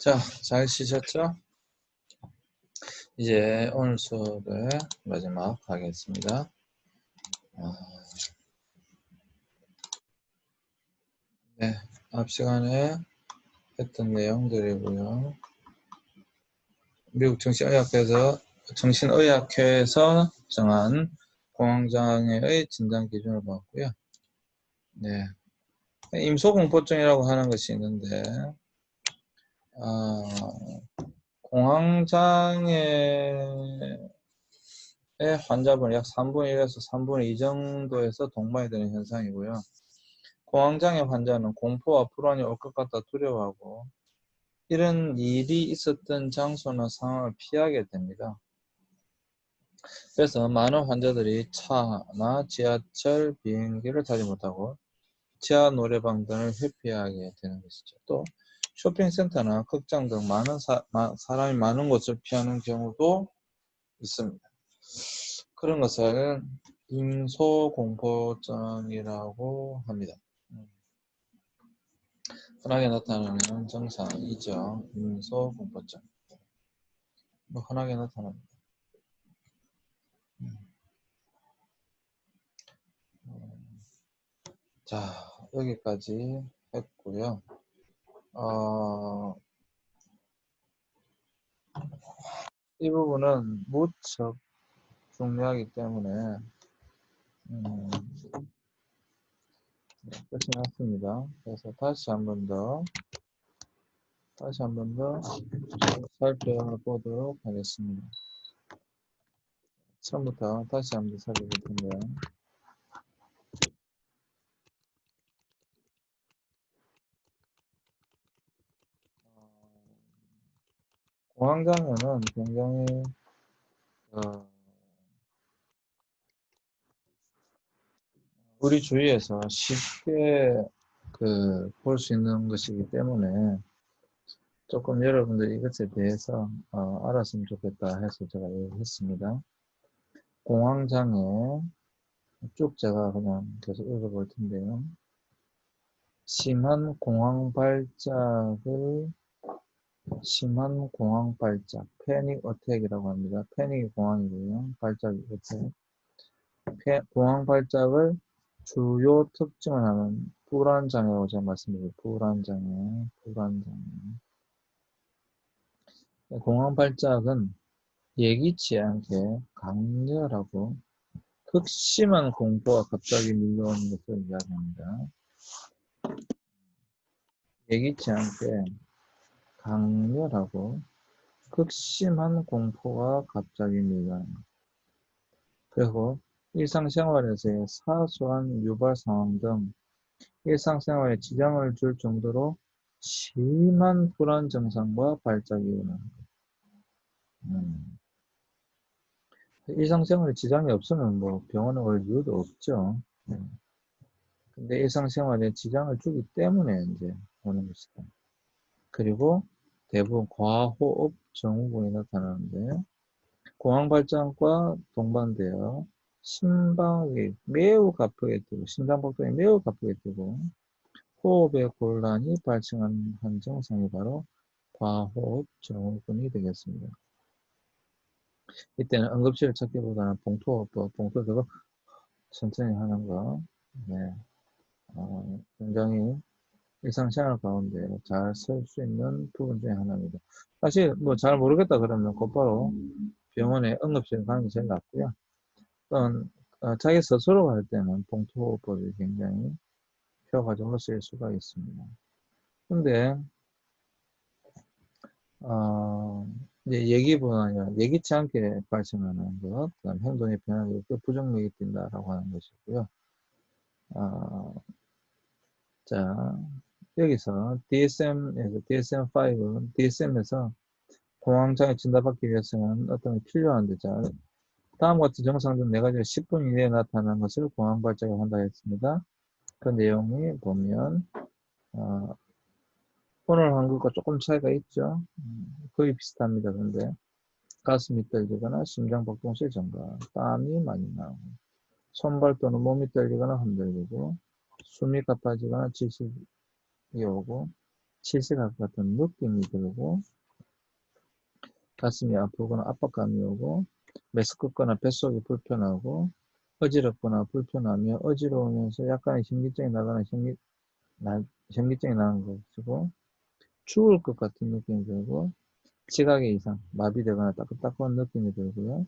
자, 잘 쉬셨죠? 이제 오늘 수업의 마지막 하겠습니다. 네, 앞 시간에 했던 내용들이고요. 미국 정신의학회에서 정한 공황장애의 진단 기준을 봤고요. 네, 임소공포증이라고 하는 것이 있는데, 공황장애의 환자분 약 3분의 1에서 3분의 2 정도에서 동반이 되는 현상이고요. 공황장애 환자는 공포와 불안이 올 것 같다 두려워하고 이런 일이 있었던 장소나 상황을 피하게 됩니다. 그래서 많은 환자들이 차나 지하철, 비행기를 타지 못하고 지하 노래방 등을 회피하게 되는 것이죠. 또 쇼핑센터나 극장 등 많은 사람이 많은 곳을 피하는 경우도 있습니다. 그런 것을 임소공포증이라고 합니다. 흔하게 나타나는 증상이죠. 임소공포증. 흔하게 나타납니다. 자, 여기까지 했고요. 이 부분은 무척 중요하기 때문에 끝이 났습니다. 그래서 다시 한 번 더 살펴보도록 하겠습니다. 처음부터 다시 한 번 살펴볼 텐데요. 공황장애는 굉장히 우리 주위에서 쉽게 볼 수 있는 것이기 때문에 조금 여러분들이 이것에 대해서 알았으면 좋겠다 해서 제가 얘기했습니다. 공황장애 쭉 제가 그냥 계속 읽어볼 텐데요. 심한 공황발작, 패닉 어택이라고 합니다. 패닉이 공황이고요. 발작이 어택. 공황발작을 주요 특징을 하는 불안장애라고 제가 말씀드렸어요. 불안장애. 공황발작은 예기치 않게 강렬하고 극심한 공포가 갑자기 밀려오는 것을 이야기합니다. 예기치 않게 강렬하고 극심한 공포가 갑자기 밀려오는 것. 그리고 일상생활에서의 사소한 유발 상황 등 일상생활에 지장을 줄 정도로 심한 불안 증상과 발작이 일어나는 것. 일상생활에 지장이 없으면 뭐 병원에 올 이유도 없죠. 근데 일상생활에 지장을 주기 때문에 이제 오는 것이다. 그리고 대부분 과호흡 증후군이 나타나는데 공황발작과 동반되어 심박이 매우 가쁘게 뛰고 심장박동이 매우 가쁘게 뛰고 호흡의 곤란이 발생하는 한 증상이 바로 과호흡 증후군이 되겠습니다. 이때는 응급실을 찾기보다는 봉투호흡법, 봉투 그거 천천히 하는 거, 네, 굉장히 일상생활 가운데 잘 쓸 수 있는 부분 중에 하나입니다. 사실 뭐 잘 모르겠다 그러면 곧바로 병원에 응급실 가는 게 제일 낫고요. 또는 자기 스스로가 할 때는 봉투호흡법이 굉장히 효과적으로 쓰일 수가 있습니다. 근데 이제 예기보다 아니라 예기치 않게 발생하는 것, 그다음 행동의 변화가 부정맥이 뛴다라고 하는 것이고요. 자, 여기서 DSM-5, 공황장애 진단받기 위해서는 어떤 게 필요한데, 자, 다음과 같은 증상 중 4가지가 10분 이내에 나타나는 것을 공황발작이라고 한다 했습니다. 그 내용이 보면, 오늘 한 것과 조금 차이가 있죠. 거의 비슷합니다. 근데 가슴이 떨리거나 심장박동수의 증가, 땀이 많이 나오고, 손발 또는 몸이 떨리거나 흔들리고, 숨이 가빠지거나 지식이 오고, 실시할 것 같은 느낌이 들고, 가슴이 아프거나 압박감이 오고, 메스껍거나 뱃속이 불편하고, 어지럽거나 불편하며 어지러우면서 약간의 현기증이 나거나 현기증이 나는 것이고, 추울 것 같은 느낌이 들고, 지각의 이상, 마비되거나 따끔따끔한 느낌이 들고요.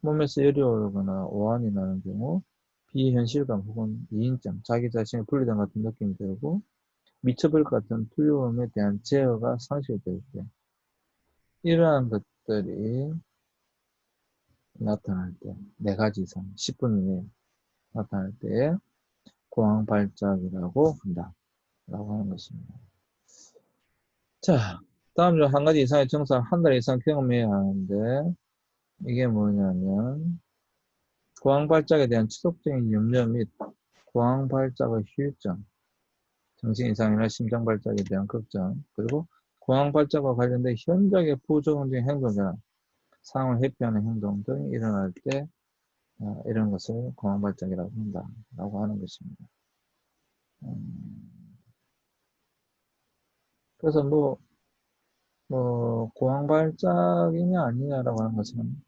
몸에서 열이 오르거나 오한이 나는 경우, 비현실감 혹은 이인증, 자기 자신을 분리된 같은 느낌이 들고, 미쳐버릴 것 같은 두려움에 대한 제어가 상실될 때, 이러한 것들이 나타날 때, 4가지 이상, 10분 이내에 나타날 때에 공황발작이라고 한다. 라고 하는 것입니다. 자, 다음 중 한 가지 이상의 증상 한 달 이상 경험해야 하는데, 이게 뭐냐면, 공황발작에 대한 지속적인 염려 및 공황발작의 후유증, 정신 이상이나 심장 발작에 대한 걱정, 그리고 공황발작과 관련된 현저하게 부정적인 행동 변화, 상황을 회피하는 행동 등이 일어날 때 이런 것을 공황발작이라고 한다라고 하는 것입니다. 그래서 공황발작이냐 아니냐라고 하는 것은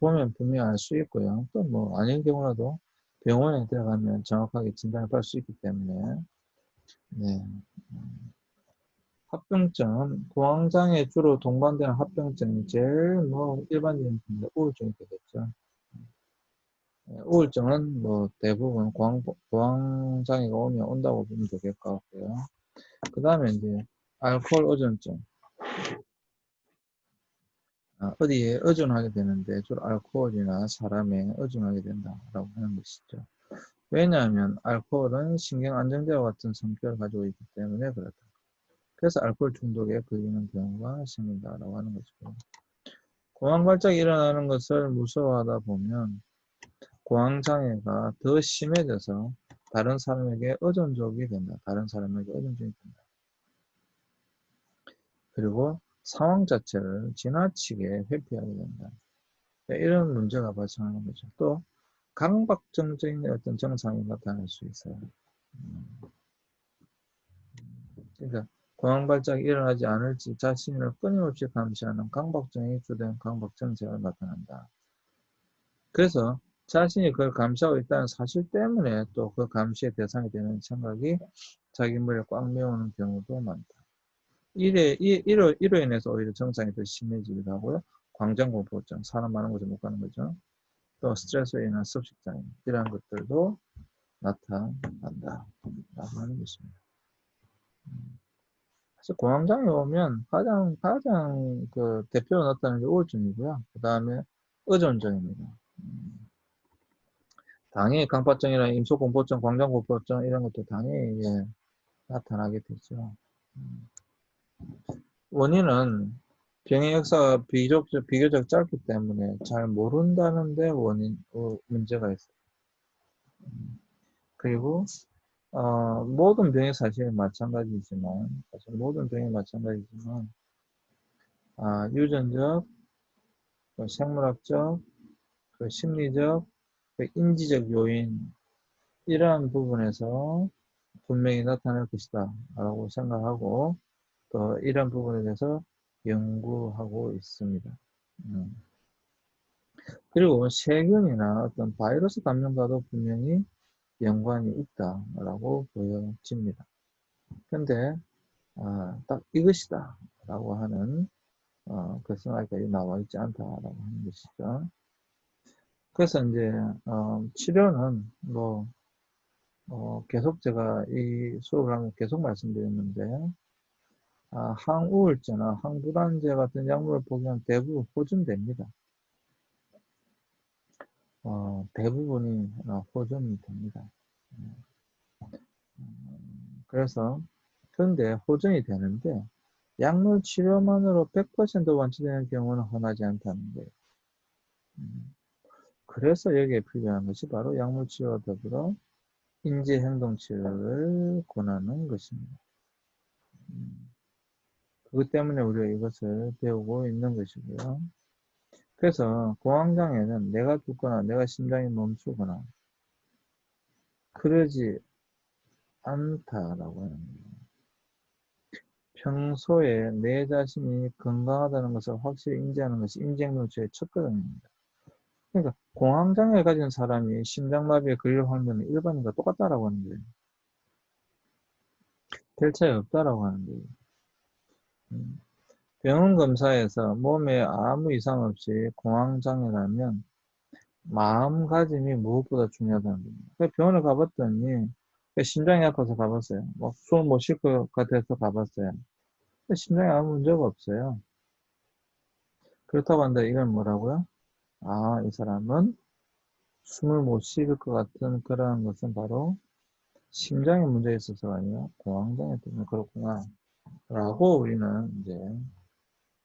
보면 분명히 알 수 있고요. 또 아닌 경우라도 병원에 들어가면 정확하게 진단을 받을 수 있기 때문에 네. 합병증은 공황장애 주로 동반되는 합병증이 제일 일반적인 우울증이 되겠죠. 우울증은 대부분 공황장애가 온다고 보면 될 것 같고요. 그 다음에 이제 알코올 의존증. 어디에 의존하게 되는데 주로 알코올이나 사람에 의존하게 된다라고 하는 것이죠. 왜냐하면 알코올은 신경 안정제와 같은 성격을 가지고 있기 때문에 그렇다. 그래서 알코올 중독에 걸리는 경우가 생긴다라고 하는 것이고, 공황발작이 일어나는 것을 무서워하다 보면 공황장애가 더 심해져서 다른 사람에게 의존적이 된다. 다른 사람에게 의존적이 된다. 그리고 상황 자체를 지나치게 회피하게 된다. 이런 문제가 발생하는 거죠. 또 강박증적인 어떤 증상이 나타날 수 있어요. 그러니까 공황발작이 일어나지 않을지 자신을 끊임없이 감시하는 강박증이 주된 강박증세가 나타난다. 그래서 자신이 그걸 감시하고 있다는 사실 때문에 또 그 감시의 대상이 되는 생각이 자기 머리에 꽉 메우는 경우도 많다. 이로 인해서 오히려 증상이 더 심해지기도 하고요. 광장공포증, 사람 많은 곳에 못 가는 거죠. 또 스트레스에 인한 습식장애, 이러한 것들도 나타난다. 라고 하는 것입니다. 사실 공황장애 오면 가장 그 대표로 나타나는 게 우울증이고요. 그 다음에 의존증입니다. 당연히 강파증이나 임소공포증, 광장공포증 이런 것도 당연히 나타나게 되죠. 원인은 병의 역사가 비교적 짧기 때문에 잘 모른다는데 문제가 있어요. 그리고 모든 병이 사실 마찬가지지만 유전적, 생물학적, 심리적, 인지적 요인 이러한 부분에서 분명히 나타날 것이다 라고 생각하고 또 이런 부분에 대해서 연구하고 있습니다. 그리고 세균이나 어떤 바이러스 감염과도 분명히 연관이 있다라고 보여집니다. 근데 딱 이것이다 라고 하는 것은 아직까지 나와 있지 않다라고 하는 것이죠. 그래서 이제 치료는 계속 제가 이 수업을 하면 계속 말씀드렸는데 항우울제나 항불안제 같은 약물을 복용하면 대부분 호전됩니다. 대부분이 호전이 됩니다. 그래서 그런데 호전이 되는데 약물 치료만으로 100% 완치되는 경우는 흔하지 않다는 거예요. 그래서 여기에 필요한 것이 바로 약물 치료와 더불어 인지행동 치료를 권하는 것입니다. 그것 때문에 우리가 이것을 배우고 있는 것이고요. 그래서 공황장애는 내가 죽거나 내가 심장이 멈추거나 그러지 않다라고 하는 거예요. 평소에 내 자신이 건강하다는 것을 확실히 인지하는 것이 인지행동치료의 첫 과정입니다. 그러니까 공황장애를 가진 사람이 심장마비에 걸릴 확률은 일반인과 똑같다라고 하는 거예요. 별 차이 없다라고 하는 거예요. 병원 검사에서 몸에 아무 이상 없이 공황장애라면 마음가짐이 무엇보다 중요하다는 겁니다. 병원에 가봤더니 심장이 아파서 가봤어요. 숨을 못 쉴 것 같아서 가봤어요. 심장에 아무 문제가 없어요. 그렇다고 한다 이건 뭐라고요? 아, 이 사람은 숨을 못 쉴 것 같은 그러한 것은 바로 심장에 문제가 있어서가 아니라 공황장애 때문에 그렇구나 라고 우리는 이제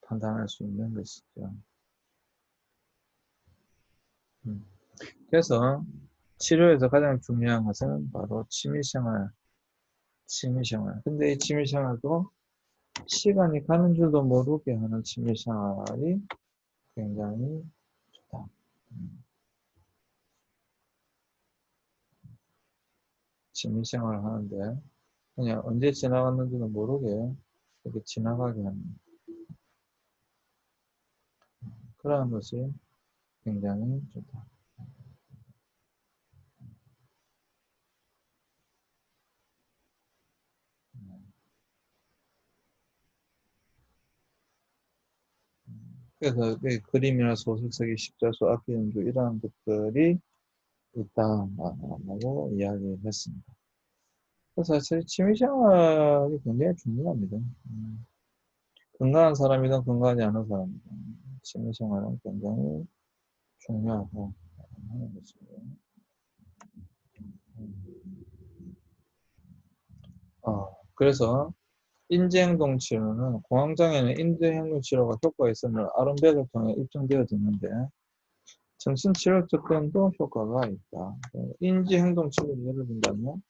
판단할 수 있는 것이죠. 그래서 치료에서 가장 중요한 것은 바로 취미생활. 근데 이 취미생활도 시간이 가는 줄도 모르게 하는 취미생활이 굉장히 좋다. 취미생활을 하는데 그냥 언제 지나갔는지도 모르게 이렇게 지나가게 하는 그러한 것이 굉장히 좋다. 그래서 그림이나 소설 쓰기, 십자수, 악기 연주 이러한 것들이 있다라고 이야기했습니다. 그래서 사실 취미생활이 굉장히 중요합니다. 건강한 사람이든 건강하지 않은 사람이든 취미생활은 굉장히 중요하고 하는 것입니다. 그래서 인지행동 치료는 공황장애는 인지행동 치료가 효과가 있으면 아름백을 통해 입증되어졌는데 정신치료 접근도 효과가 있다. 인지행동 치료를 예를 들자면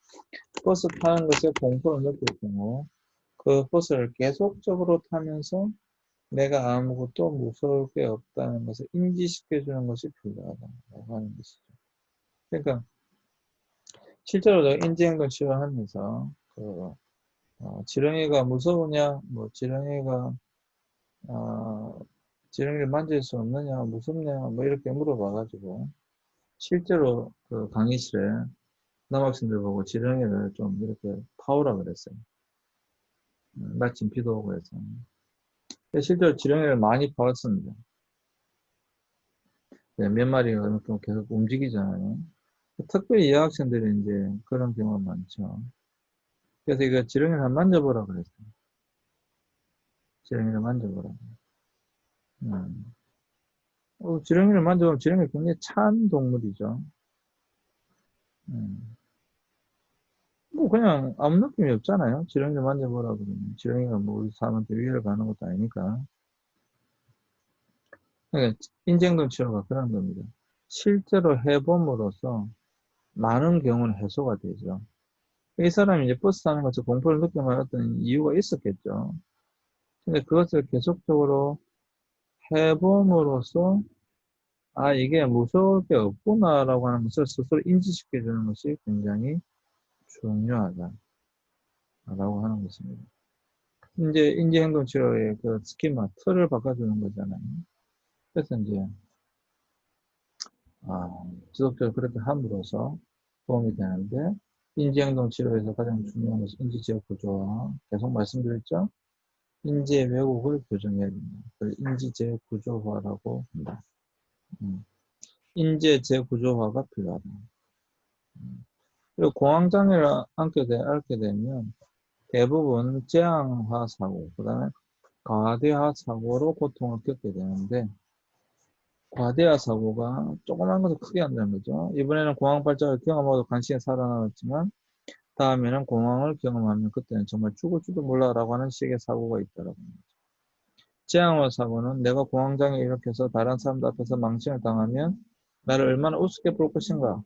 버스 타는 것에 공포를 느낄 경우 그 버스를 계속적으로 타면서 내가 아무것도 무서울 게 없다는 것을 인지시켜주는 것이 필요하다고 하는 것이죠. 그러니까 실제로 인지행동 치료하면서 지렁이가 무서우냐, 지렁이를 만질 수 없느냐, 무섭냐, 이렇게 물어봐가지고 실제로 그 강의실에 남학생들 보고 지렁이를 좀 이렇게 파오라 그랬어요. 마침 비도 오고 해서. 실제로 지렁이를 많이 파왔습니다. 몇 마리가 계속 움직이잖아요. 특별히 여학생들이 이제 그런 경우가 많죠. 그래서 이거 지렁이를 한번 만져보라 그랬어요. 지렁이를 만져보라. 지렁이를 만져보면 지렁이가 굉장히 찬 동물이죠. 그냥 아무 느낌이 없잖아요. 지렁이를 만져보라 그러면. 지렁이가 우리 사람한테 위해를 가는 것도 아니니까. 그러니까 인지행동 치료가 그런 겁니다. 실제로 해봄으로써 많은 경우는 해소가 되죠. 이 사람이 이제 버스 타는 것에 공포를 느끼게 말했던 이유가 있었겠죠. 근데 그것을 계속적으로 해봄으로써 이게 무서울 게 없구나라고 하는 것을 스스로 인지시켜주는 것이 굉장히 중요하다라고 하는 것입니다. 이제 인지행동치료의 그 스키마, 틀을 바꿔주는 거잖아요. 그래서 이제, 지속적으로 그렇게 함으로써 도움이 되는데, 인지행동치료에서 가장 중요한 것은 인지지역 구조화. 계속 말씀드렸죠? 인지의 왜곡을 교정해야 됩니다. 그걸 인지재 구조화라고 합니다. 인지의 재구조화가 필요하다. 그리고 공황장애를 앓게 되면 대부분 재앙화 사고, 그 다음에 과대화 사고로 고통을 겪게 되는데, 과대화 사고가 조그만 것을 크게 한다는 거죠. 이번에는 공황 발작을 경험하고 간신히 살아남았지만, 다음에는 공황을 경험하면 그때는 정말 죽을지도 몰라라고 하는 식의 사고가 있더라고요. 재앙화 사고는 내가 공황장애 일으켜서 다른 사람들 앞에서 망신을 당하면 나를 얼마나 우습게 볼 것인가.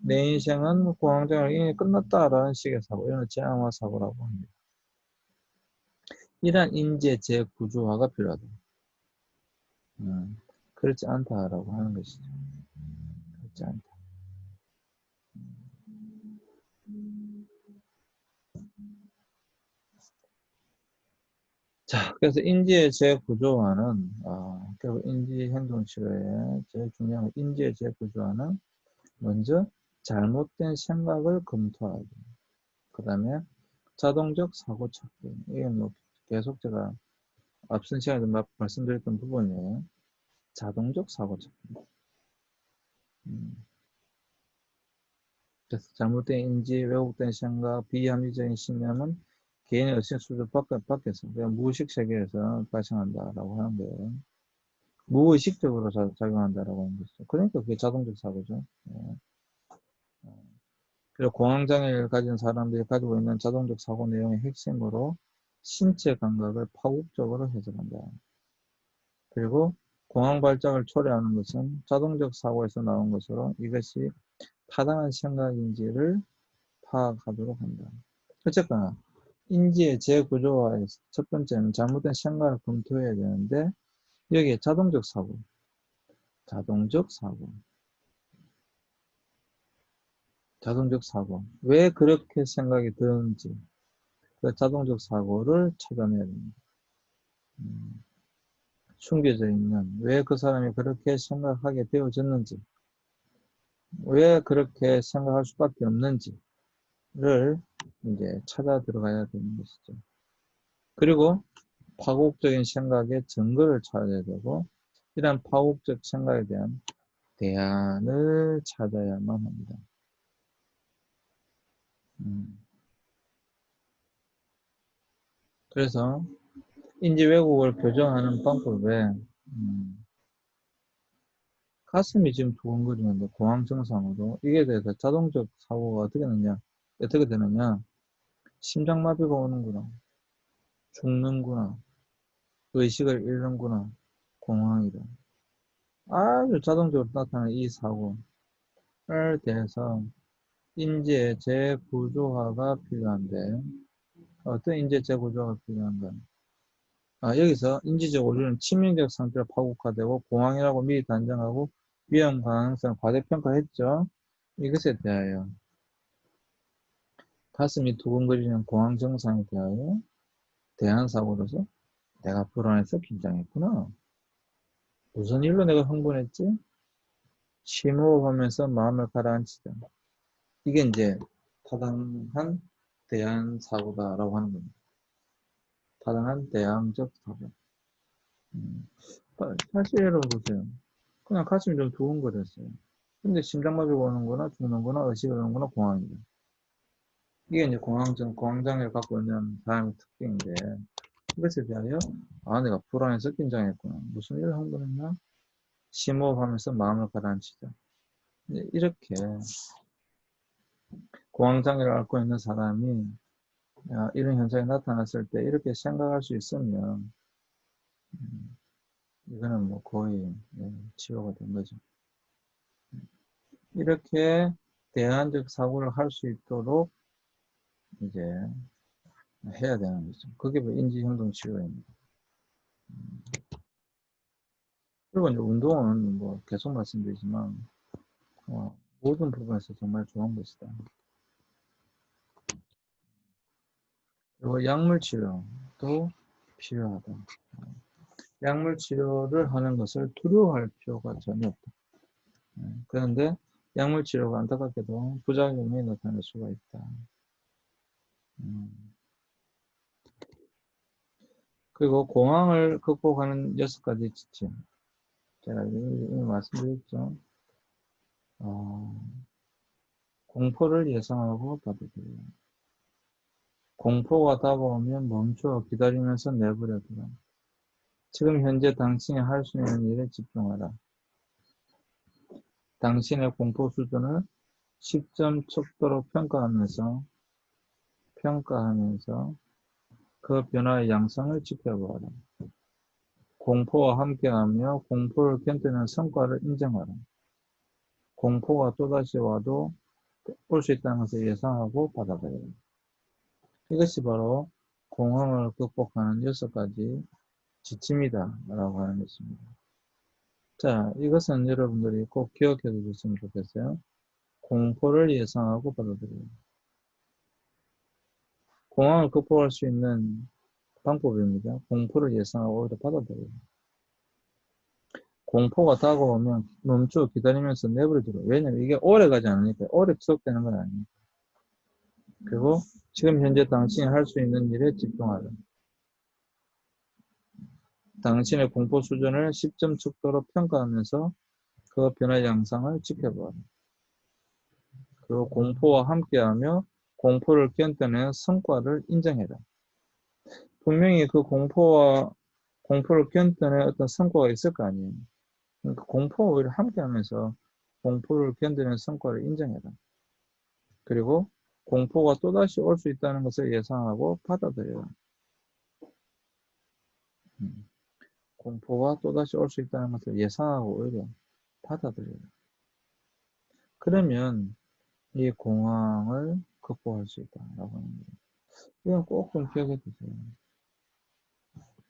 내 인생은 공황장애로 이미 끝났다라는 식의 사고, 이런 재앙화 사고라고 합니다. 이러한 인재 재구조화가 필요하다. 그렇지 않다라고 하는 것이죠. 그렇지 않다. 자, 그래서 인지의 재구조화는, 결국 인지행동치료의 제일 중요한 인지의 재구조화는 먼저 잘못된 생각을 검토하기. 그 다음에 자동적 사고 찾기. 이게 뭐 계속 제가 앞선 시간에 말씀드렸던 부분이에요. 자동적 사고 찾기. 그래서 잘못된 인지, 왜곡된 생각, 비합리적인 신념은 개인의 의식 수준 밖에서, 그냥 무의식 세계에서 발생한다라고 하는 거예요. 무의식적으로 작용한다라고 하는 거죠. 그러니까 그게 자동적 사고죠. 예. 그리고 공황장애를 가진 사람들이 가지고 있는 자동적 사고 내용의 핵심으로 신체 감각을 파국적으로 해석한다. 그리고 공황 발작을 초래하는 것은 자동적 사고에서 나온 것으로 이것이 타당한 생각인지를 파악하도록 한다. 어쨌거나 인지의 재구조화에서 첫 번째는 잘못된 생각을 검토해야 되는데 여기에 자동적 사고, 자동적 사고, 자동적 사고. 왜 그렇게 생각이 드는지 그 자동적 사고를 찾아내야 됩니다. 숨겨져 있는 왜 그 사람이 그렇게 생각하게 되어졌는지 왜 그렇게 생각할 수밖에 없는지를 이제 찾아 들어가야 되는 것이죠. 그리고 파국적인 생각의 증거를 찾아야 되고 이러한 파국적 생각에 대한 대안을 찾아야만 합니다. 그래서 인지 왜곡을 교정하는 방법에 가슴이 지금 두근거리는데 공황 증상으로 이게 대해서 자동적 사고가 어떻게 되느냐 심장마비가 오는구나 죽는구나 의식을 잃는구나 공황이다 아주 자동적으로 나타나는 이 사고를 대해서 인지의 재구조화가 필요한데 어떤 인지의 재구조화가 필요한가 여기서 인지적 오류는 치명적 상태로 파국화되고 공황이라고 미리 단정하고 위험 가능성을 과대평가했죠. 이것에 대하여 가슴이 두근거리는 공황 증상에 대하여 대안 사고로서 내가 불안해서 긴장했구나. 무슨 일로 내가 흥분했지? 심호흡하면서 마음을 가라앉히자. 이게 이제 타당한 대안 사고다라고 하는 겁니다. 타당한 대안적 사고. 사실 여러분 보세요. 그냥 가슴이 좀 두근거렸어요. 근데 심장마비가 오는구나, 죽는구나, 의식을 하는구나, 공황이다. 이게 이제 공황장애를 갖고 있는 사람의 특징인데, 이것에 대하여, 내가 불안해서 긴장했구나. 무슨 일을 흥분했나? 심호흡하면서 마음을 가라앉히자. 이렇게 공황장애를 앓고 있는 사람이 이런 현상이 나타났을 때 이렇게 생각할 수 있으면, 이거는 뭐 거의 치료가 된 거죠. 이렇게 대안적 사고를 할 수 있도록 이제 해야 되는 거죠. 그게 뭐 인지행동치료입니다. 그리고 이제 운동은 뭐 계속 말씀드리지만 모든 부분에서 정말 좋은 것이다. 그리고 약물 치료도 필요하다. 약물 치료를 하는 것을 두려워할 필요가 전혀 없다. 그런데 약물 치료가 안타깝게도 부작용이 나타날 수가 있다. 그리고 공황을 극복하는 6가지 지침. 제가 이미 말씀드렸죠. 공포를 예상하고 받아들여요. 공포가 다가오면 멈춰 기다리면서 내버려두라. 지금 현재 당신이 할 수 있는 일에 집중하라. 당신의 공포 수준을 10점 척도로 평가하면서 그 변화의 양상을 지켜보아라. 공포와 함께하며 공포를 견디는 성과를 인정하라. 공포가 또다시 와도 올 수 있다는 것을 예상하고 받아들여라. 이것이 바로 공황을 극복하는 6가지 지침이다 라고 하는 것입니다. 자, 이것은 여러분들이 꼭 기억해 두셨으면 좋겠어요. 공포를 예상하고 받아들여요. 공황을 극복할 수 있는 방법입니다. 공포를 예상하고 오히려 받아들여요. 공포가 다가오면 멈추어 기다리면서 내버려둬요. 왜냐면 이게 오래 가지 않으니까, 오래 지속되는 건 아니니까. 그리고 지금 현재 당신이 할 수 있는 일에 집중하라. 당신의 공포 수준을 10점 척도로 평가하면서 그 변화 양상을 지켜봐라. 그리고 공포와 함께하며 공포를 견뎌낸 성과를 인정해라. 분명히 그 공포를 견뎌낸 어떤 성과가 있을 거 아니에요. 그러니까 공포와 오히려 함께하면서 공포를 견디는 성과를 인정해라. 그리고 공포가 또다시 올 수 있다는 것을 예상하고 받아들여라. 공포가 또다시 올 수 있다는 것을 예상하고 오히려 받아들여라. 그러면 이 공황을 극복할 수 있다라고 하는 거예요. 이건 꼭 좀 기억해 두세요.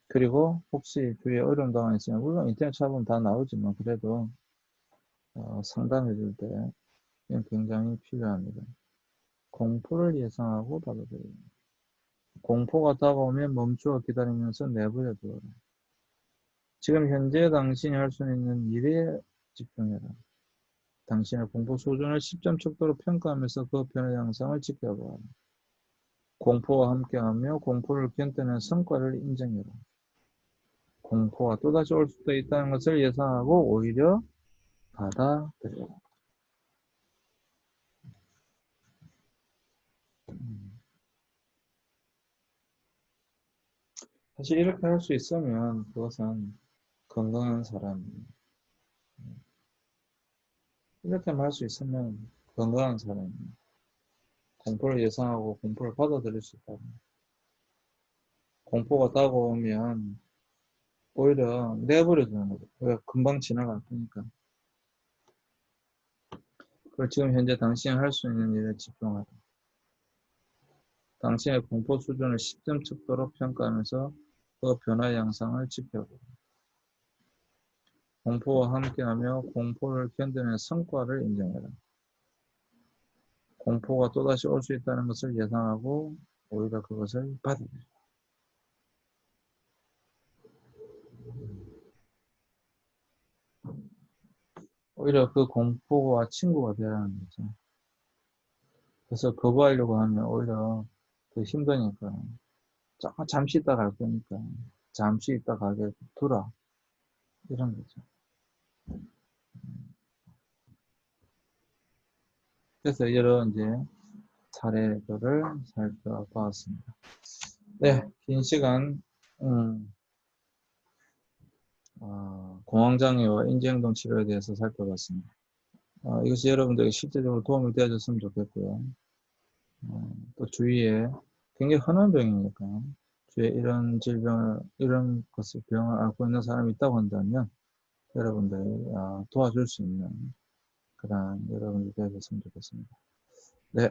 그리고 혹시 주위에 어려운 당황 있으면 물론 인터넷 찾아보면 다 나오지만 그래도 상담해 줄 때 이건 굉장히 필요합니다. 공포를 예상하고 받아들여라. 공포가 다가오면 멈추어 기다리면서 내버려 두어라. 지금 현재 당신이 할 수 있는 일에 집중해라. 당신의 공포 수준을 10점 척도로 평가하면서 그 변화 양상을 지켜봐라. 공포와 함께하며 공포를 견뎌낸 성과를 인정해라. 공포가 또다시 올 수도 있다는 것을 예상하고 오히려 받아들여라. 사실 이렇게 할 수 있으면 그것은 건강한 사람이에요. 이렇게만 할 수 있으면 건강한 사람이에요. 공포를 예상하고 공포를 받아들일 수 있다. 공포가 다가오면 오히려 내버려두는 거죠. 왜 금방 지나갈 테니까. 그리고 지금 현재 당신이 할 수 있는 일에 집중하라. 당신의 공포 수준을 10점 척도로 평가하면서 그 변화 양상을 지켜보라. 공포와 함께하며 공포를 견디는 성과를 인정해라. 공포가 또다시 올 수 있다는 것을 예상하고 오히려 그것을 받아들여라. 오히려 그 공포와 친구가 되라는 거죠. 그래서 거부하려고 하면 오히려 더 힘드니까. 잠시 있다 갈 거니까. 잠시 있다 가게 두라. 이런 거죠. 그래서 이런 이제 사례들을 살펴보았습니다. 네, 긴 시간, 공황장애와 인지행동 치료에 대해서 살펴봤습니다. 이것이 여러분들에게 실제적으로 도움이 되어줬으면 좋겠고요. 또 주위에 굉장히 흔한 병이니까 주위에 이런 질병을, 이런 것을 병을 앓고 있는 사람이 있다고 한다면 여러분들이 도와줄 수 있는 그런 여러분들이 되어줬으면 좋겠습니다. 네,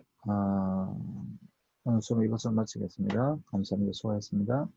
오늘 수업 이것을 마치겠습니다. 감사합니다. 수고하셨습니다.